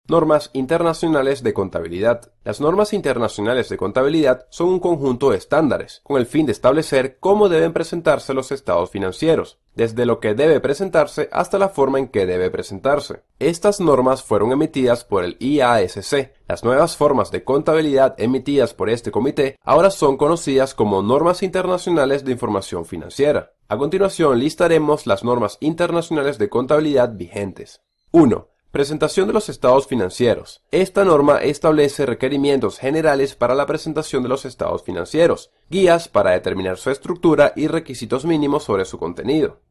Normas internacionales de contabilidad. Las normas internacionales de contabilidad son un conjunto de estándares, con el fin de establecer cómo deben presentarse los estados financieros, desde lo que debe presentarse hasta la forma en que debe presentarse. Estas normas fueron emitidas por el IASC. Las nuevas formas de contabilidad emitidas por este comité ahora son conocidas como Normas Internacionales de Información Financiera. A continuación listaremos las normas internacionales de contabilidad vigentes. 1. Presentación de los estados financieros. Esta norma establece requerimientos generales para la presentación de los estados financieros, guías para determinar su estructura y requisitos mínimos sobre su contenido.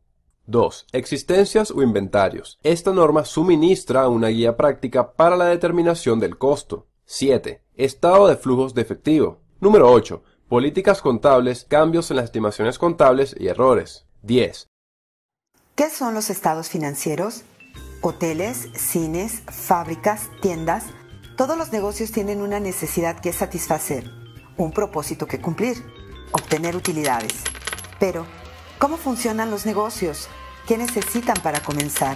2. Existencias o inventarios. Esta norma suministra una guía práctica para la determinación del costo. 7. Estado de flujos de efectivo. Número 8. Políticas contables, cambios en las estimaciones contables y errores. 10. ¿Qué son los estados financieros? Hoteles, cines, fábricas, tiendas, todos los negocios tienen una necesidad que satisfacer, un propósito que cumplir, obtener utilidades. Pero, ¿cómo funcionan los negocios? ¿Qué necesitan para comenzar?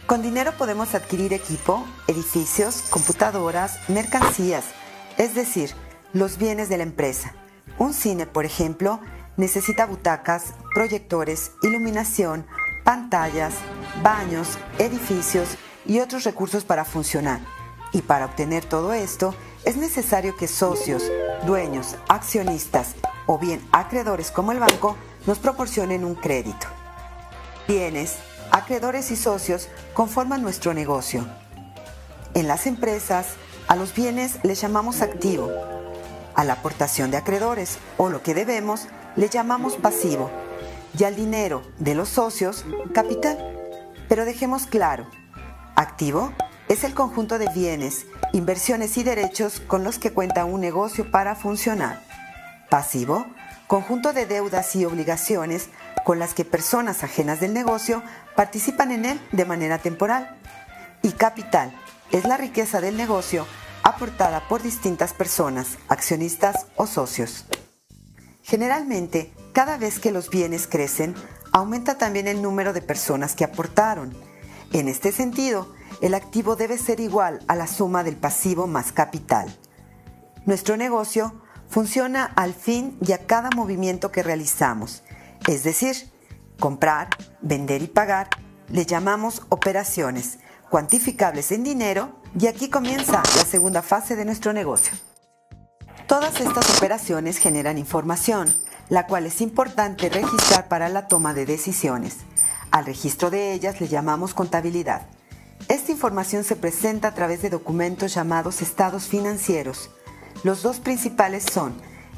Con dinero podemos adquirir equipo, edificios, computadoras, mercancías, es decir, los bienes de la empresa. Un cine, por ejemplo, necesita butacas, proyectores, iluminación, pantallas, baños, edificios y otros recursos para funcionar. Y para obtener todo esto, es necesario que socios, dueños, accionistas o bien acreedores como el banco nos proporcionen un crédito. Bienes, acreedores y socios conforman nuestro negocio. En las empresas, a los bienes les llamamos activo. A la aportación de acreedores o lo que debemos le llamamos pasivo. Y al dinero de los socios, capital. Pero dejemos claro, activo es el conjunto de bienes, inversiones y derechos con los que cuenta un negocio para funcionar. Pasivo, conjunto de deudas y obligaciones con las que personas ajenas del negocio participan en él de manera temporal. Y capital es la riqueza del negocio aportada por distintas personas, accionistas o socios. Generalmente, cada vez que los bienes crecen, aumenta también el número de personas que aportaron. En este sentido, el activo debe ser igual a la suma del pasivo más capital. Nuestro negocio funciona al fin y a cada movimiento que realizamos, es decir, comprar, vender y pagar, le llamamos operaciones, cuantificables en dinero, y aquí comienza la segunda fase de nuestro negocio. Todas estas operaciones generan información, la cual es importante registrar para la toma de decisiones. Al registro de ellas le llamamos contabilidad. Esta información se presenta a través de documentos llamados estados financieros. Los dos principales son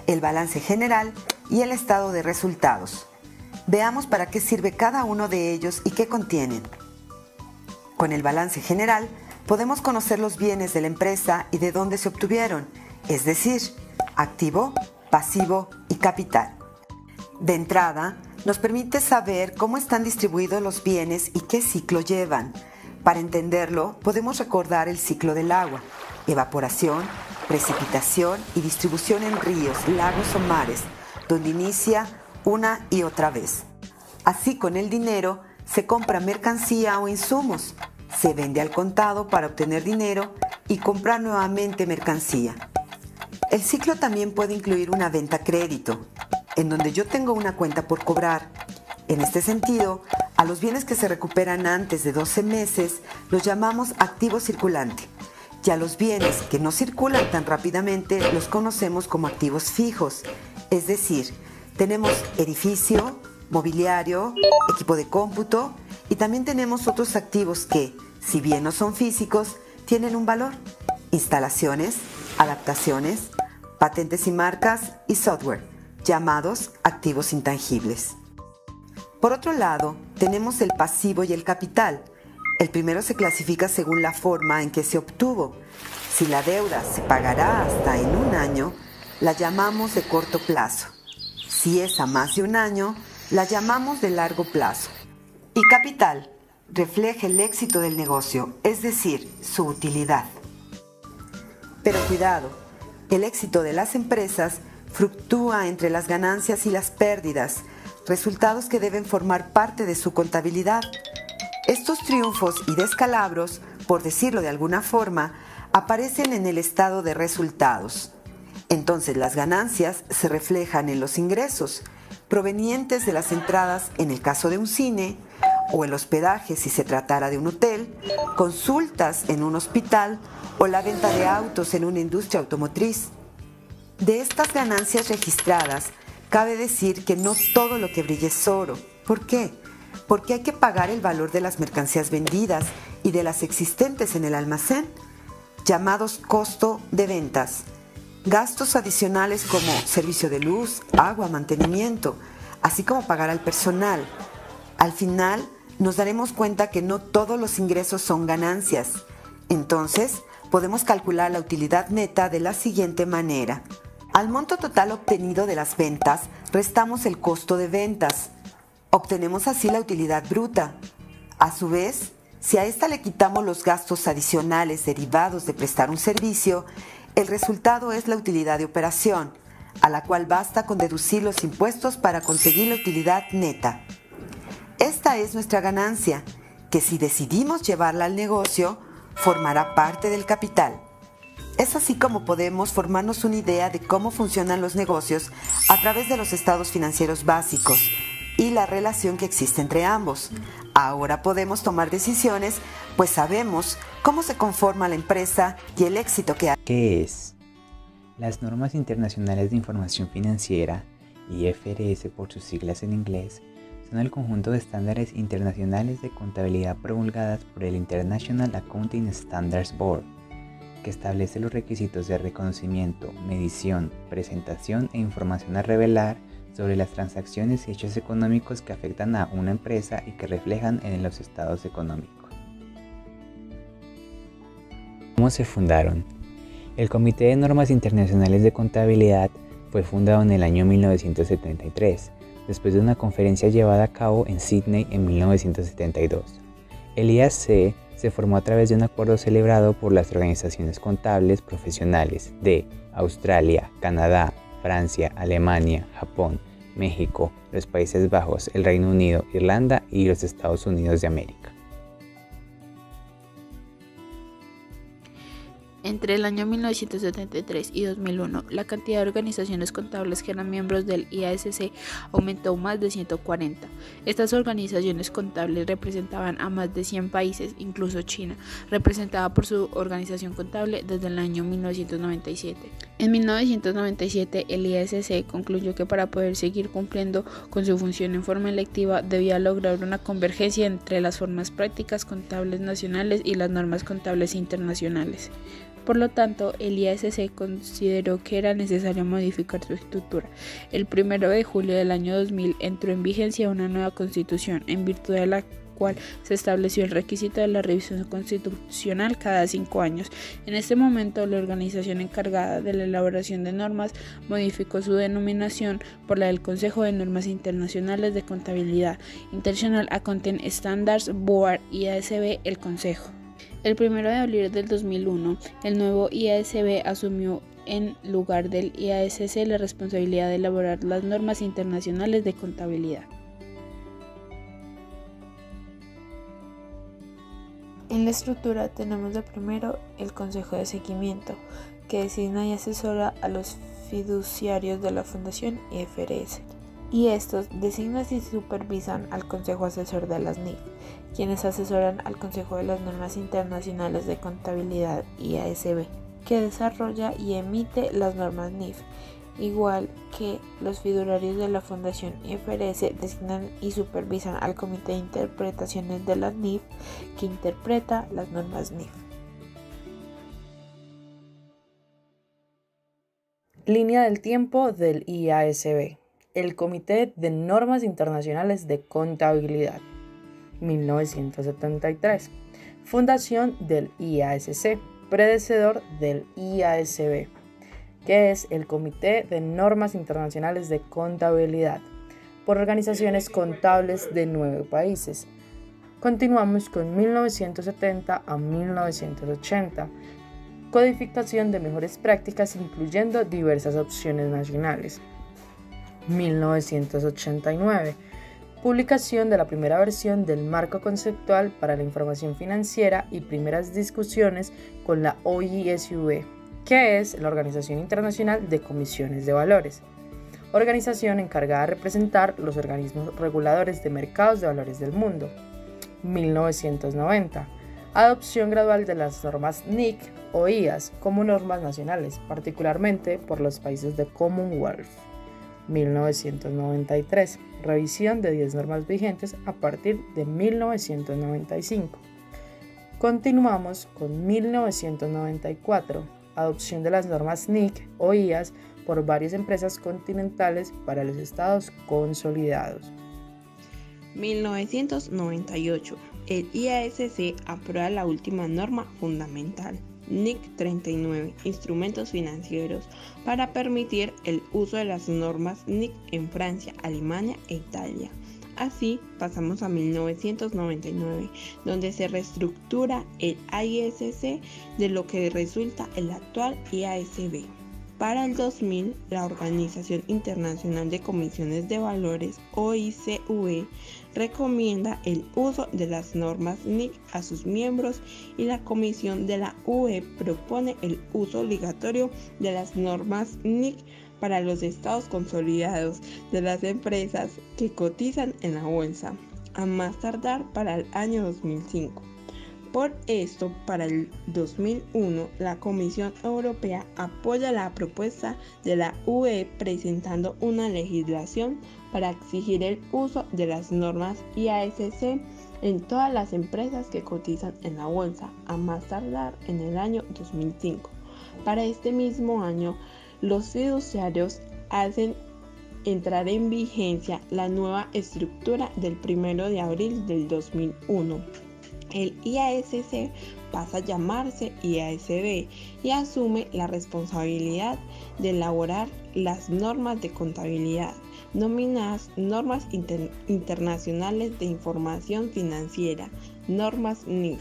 el balance general y el estado de resultados. Veamos para qué sirve cada uno de ellos y qué contienen. Con el balance general podemos conocer los bienes de la empresa y de dónde se obtuvieron, es decir, activo, pasivo y capital. De entrada, nos permite saber cómo están distribuidos los bienes y qué ciclo llevan. Para entenderlo, podemos recordar el ciclo del agua: evaporación, precipitación y distribución en ríos, lagos o mares, donde inicia una y otra vez. Así, con el dinero se compra mercancía o insumos, se vende al contado para obtener dinero y comprar nuevamente mercancía. El ciclo también puede incluir una venta a crédito, en donde yo tengo una cuenta por cobrar. En este sentido, a los bienes que se recuperan antes de 12 meses los llamamos activo circulante, y a los bienes que no circulan tan rápidamente los conocemos como activos fijos, es decir, tenemos edificio, mobiliario, equipo de cómputo y también tenemos otros activos que, si bien no son físicos, tienen un valor: instalaciones, adaptaciones, patentes y marcas y software, llamados activos intangibles. Por otro lado, tenemos el pasivo y el capital. El primero se clasifica según la forma en que se obtuvo. Si la deuda se pagará hasta en un año, la llamamos de corto plazo. Si es a más de un año, la llamamos de largo plazo. Y capital refleja el éxito del negocio, es decir, su utilidad. Pero cuidado, el éxito de las empresas fluctúa entre las ganancias y las pérdidas, resultados que deben formar parte de su contabilidad. Estos triunfos y descalabros por decirlo de alguna forma, aparecen en el estado de resultados. Entonces las ganancias se reflejan en los ingresos provenientes de las entradas en el caso de un cine, o el hospedaje si se tratara de un hotel, consultas en un hospital o la venta de autos en una industria automotriz. De estas ganancias registradas, cabe decir que no todo lo que brilla es oro. ¿Por qué? Porque hay que pagar el valor de las mercancías vendidas y de las existentes en el almacén, llamados costo de ventas. Gastos adicionales como servicio de luz, agua, mantenimiento, así como pagar al personal. Al final, nos daremos cuenta que no todos los ingresos son ganancias. Entonces, podemos calcular la utilidad neta de la siguiente manera. Al monto total obtenido de las ventas, restamos el costo de ventas. Obtenemos así la utilidad bruta. A su vez, si a esta le quitamos los gastos adicionales derivados de prestar un servicio, el resultado es la utilidad de operación, a la cual basta con deducir los impuestos para conseguir la utilidad neta. Esta es nuestra ganancia, que si decidimos llevarla al negocio, formará parte del capital. Es así como podemos formarnos una idea de cómo funcionan los negocios a través de los estados financieros básicos y la relación que existe entre ambos. Ahora podemos tomar decisiones, pues sabemos cómo se conforma la empresa y el éxito que hay. ¿Qué es? Las normas internacionales de información financiera, IFRS por sus siglas en inglés, son el conjunto de estándares internacionales de contabilidad promulgadas por el International Accounting Standards Board, que establece los requisitos de reconocimiento, medición, presentación e información a revelar sobre las transacciones y hechos económicos que afectan a una empresa y que reflejan en los estados económicos. ¿Cómo se fundaron? El Comité de Normas Internacionales de Contabilidad fue fundado en el año 1973, después de una conferencia llevada a cabo en Sydney en 1972. El IAC se formó a través de un acuerdo celebrado por las organizaciones contables profesionales de Australia, Canadá, Francia, Alemania, Japón, México, los Países Bajos, el Reino Unido, Irlanda y los Estados Unidos de América. Entre el año 1973 y 2001, la cantidad de organizaciones contables que eran miembros del IASC aumentó más de 140. Estas organizaciones contables representaban a más de 100 países, incluso China, representada por su organización contable desde el año 1997. En 1997, el IASC concluyó que para poder seguir cumpliendo con su función en forma electiva, debía lograr una convergencia entre las formas prácticas contables nacionales y las normas contables internacionales. Por lo tanto, el IASC consideró que era necesario modificar su estructura. El 1 de julio del año 2000 entró en vigencia una nueva constitución, en virtud de la cual se estableció el requisito de la revisión constitucional cada 5 años. En este momento, la organización encargada de la elaboración de normas modificó su denominación por la del Consejo de Normas Internacionales de Contabilidad, International Accounting Standards Board, IASB, el Consejo. El 1 de abril del 2001, el nuevo IASB asumió en lugar del IASC la responsabilidad de elaborar las normas internacionales de contabilidad. En la estructura tenemos de primero el Consejo de Seguimiento, que designa y asesora a los fiduciarios de la Fundación IFRS, y estos designan y supervisan al Consejo Asesor de las NIF, quienes asesoran al Consejo de las Normas Internacionales de Contabilidad IASB, que desarrolla y emite las normas NIF, igual que los fiduciarios de la Fundación IFRS designan y supervisan al Comité de Interpretaciones de las NIF, que interpreta las normas NIF. Línea del tiempo del IASB. El Comité de Normas Internacionales de Contabilidad, 1973. Fundación del IASC, predecesor del IASB, que es el Comité de Normas Internacionales de Contabilidad, por organizaciones contables de 9 países. Continuamos con 1970 a 1980. Codificación de mejores prácticas incluyendo diversas opciones nacionales. 1989. publicación de la primera versión del marco conceptual para la información financiera y primeras discusiones con la OISV, que es la Organización Internacional de Comisiones de Valores, organización encargada de representar los organismos reguladores de mercados de valores del mundo. 1990. Adopción gradual de las normas NIC o IAS como normas nacionales, particularmente por los países de Commonwealth. 1993. Revisión de 10 normas vigentes a partir de 1995. Continuamos con 1994. Adopción de las normas NIC o IAS por varias empresas continentales para los estados consolidados. 1998. El IASC aprueba la última norma fundamental, NIC 39, Instrumentos Financieros, para permitir el uso de las normas NIC en Francia, Alemania e Italia. Así pasamos a 1999, donde se reestructura el IASC de lo que resulta el actual IASB. Para el 2000, la Organización Internacional de Comisiones de Valores, OICV, recomienda el uso de las normas NIC a sus miembros y la Comisión de la UE propone el uso obligatorio de las normas NIC para los estados consolidados de las empresas que cotizan en la bolsa, a más tardar para el año 2005. Por esto, para el 2001, la Comisión Europea apoya la propuesta de la UE presentando una legislación para exigir el uso de las normas IASC en todas las empresas que cotizan en la bolsa, a más tardar en el año 2005. Para este mismo año, los fiduciarios hacen entrar en vigencia la nueva estructura del 1 de abril del 2001. El IASC pasa a llamarse IASB y asume la responsabilidad de elaborar las normas de contabilidad, denominadas Normas Internacionales de Información Financiera, normas NIF,